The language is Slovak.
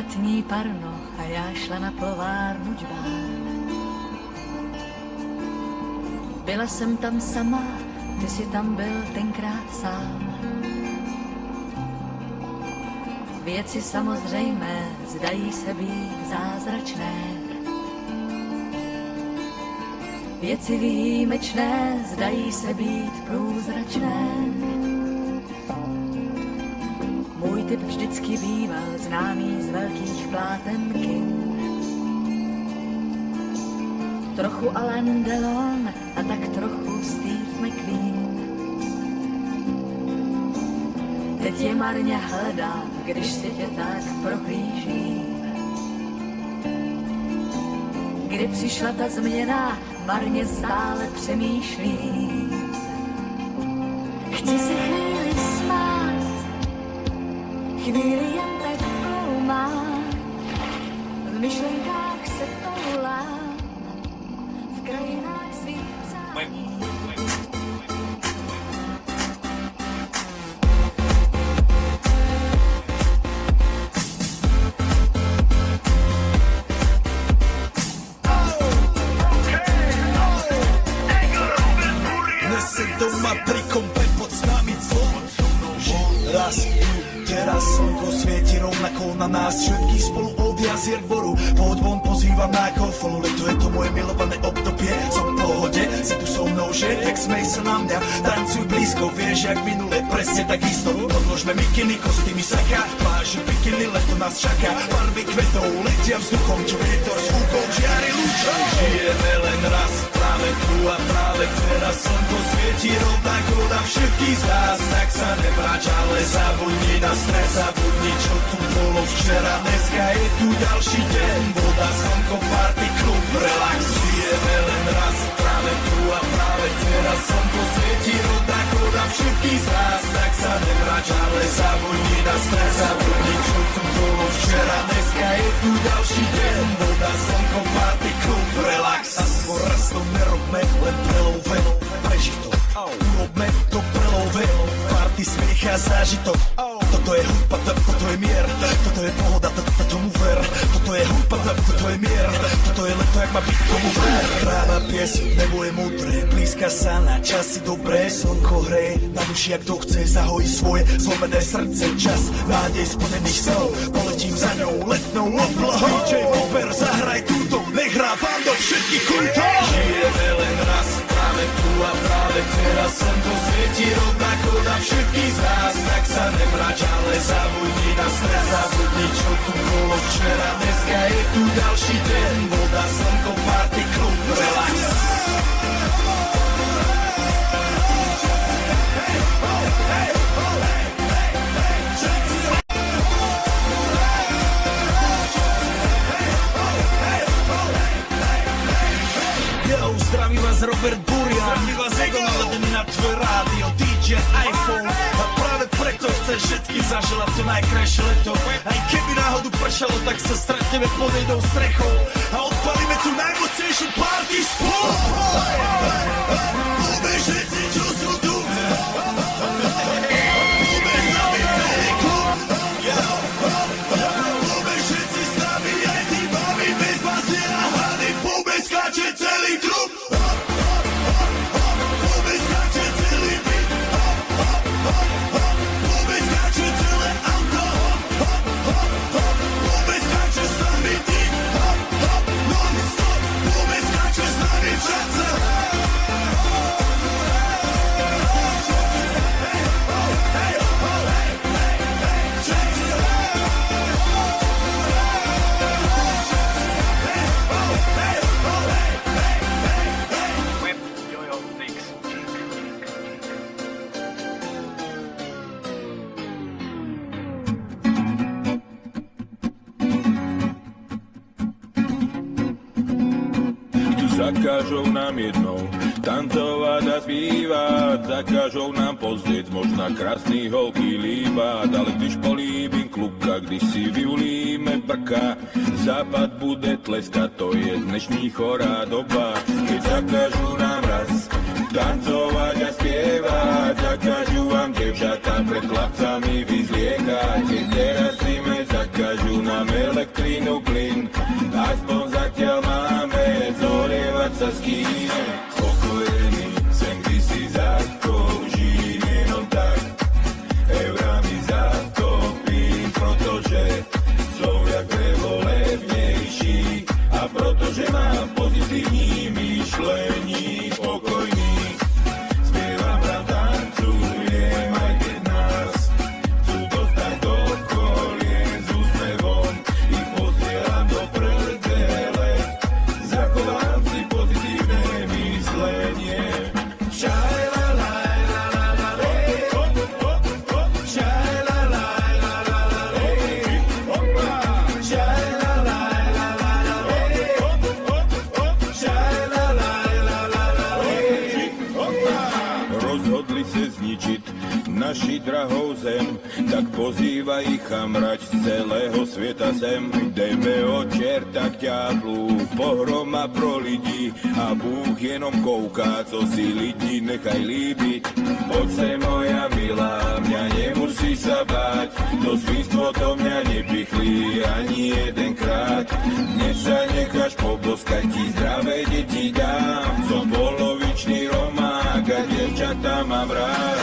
letní parno a já šla na plovárnu džbán. Byla jsem tam sama, ty jsi tam byl tenkrát sám. Věci samozřejmé zdají se být zázračné. Věci výjimečné zdají se být průzračné. Můj typ vždycky býval známý z velkých pláten kin. Trochu Alain Delon a tak trochu Steve McQueen. Teď je marně hledám, když si tě tak prohlížím. Kdy přišla ta změna, marně stále přemýšlím. Chci se chvíli smát, chvíli jen tak ploumám. V myšlenkách se toulám, v krajinách svých přání. Doma pri kompe pod nami zvon. Raz, teraz slnko svieti rovnako na nás všetkých spolu od jazier k boru. Poď von, pozývam na golfolu, leto je to moje milované obdobie. Som v pohode, si tu so mnou, že? Tak smej sa na mňa, tancuj blízko, vieš jak minule, presne tak isto. Odložme mikiny, kostýmy saka, pláže bikiny, leto nás čaká. Barvy kvetov letia vzduchom, čo vietor s úkom žiari lúčom. Žijeme len raz, práve tu a práve teraz slnko svieti rovnako na všetkých z nás. Tak sa nevráč, ale zabudni na stres, zabudni čo tu bolo včera. Dneska je tu ďalší deň, voda, slnko, party, klub, relax. Žijeme len raz, práve tu a práve teraz slnko svieti rovnako na všetkých z nás. Tak sa nevráč, ale zabudni na stres, zabudni čo tu bolo včera. Dneska je tu ďalší deň, voda, slnko, party, klub, relax. A skôr raz to nerobme, len prelove, preži to. Urobme to prelove, party, smiech a zážitok. Toto je hudba, toto je mier, toto je pohoda, tomu ver. Toto je hudba, toto je mier, toto je leto, jak má byť, tomu ver. Práva pieseň, nebo je múdre, blízka sa na časy dobré. Slnko hreje na duši, jak to chce, zahojí svoje zlomené srdce. Čas nádej spodených snov, poletím za ňou letnou oblohou. DJ Popper, zahraj túto, nech hrá vám do všetkých kultov. Žijeme len raz, práve tu a práve teraz slnko svieti rovnako na všetkých z nás. Tak sa nevráč, ale zabudni na stres, zabudni čo tu bolo včera. Dneska je tu ďalší deň, voda, slnko, party, klub, relax. Zdraví vás Robert Burian, zdraví vás Ego naladený na tvoj rádio, DJ iPhone. A práve preto chceš všetky zaželať to najkrajšie leto. Aj keby náhodu pršalo, tak sa stretneme pod jednou strechou a odpalíme tu najmocnejšiu party spolu. Poďme všetci, čo sú tu. Poďme s nami celý klub. Poďme všetci s nami, aj tí babi bez baziera hady. Poďme skáče celý klub. Zakážou nám jednou tancovať a zpívať, zakážou nám pozrieť možná krásny holky líbať, ale když políbím klubka, když si vyulíme brka, západ bude tleskať, to je dnešní chorá doba. Keď zakážu nám raz tancovať a spievať, zakážu vám devčatá pred chlapcami vyzliekať, keď nerazíme, zakážu nám elektrínu, plyn. Aspoň zatiaľ máme zolievať sa s kým. Spokojený sem kdysi zadkou, žijem jenom tak. Eurami zatopím, protože som jak drevo levnejší. A protože mám pozitívní myšlení, spokojný. Spievam, hrám, tancujem, aj keď nás chcú dostať do kolien s úsmevom. Ich posielam do prdele, zachovám si pozitívne myslenie. Rozhodli se zničiť naši drahou zem, tak pozývaj ich chamrať z celého sveta sem. Jdeme od čerta k ďáblu, pohroma pro lidi a Bůh jenom kouká, co si lidi nechaj líbiť. Poď sem moja milá, mňa nemusí sa báť, to svinstvo to mňa nepichli ani jedenkrát. Dnes sa necháš poboskať, ti zdravé deti dám, som polovičný romák a dievčatá mám rád.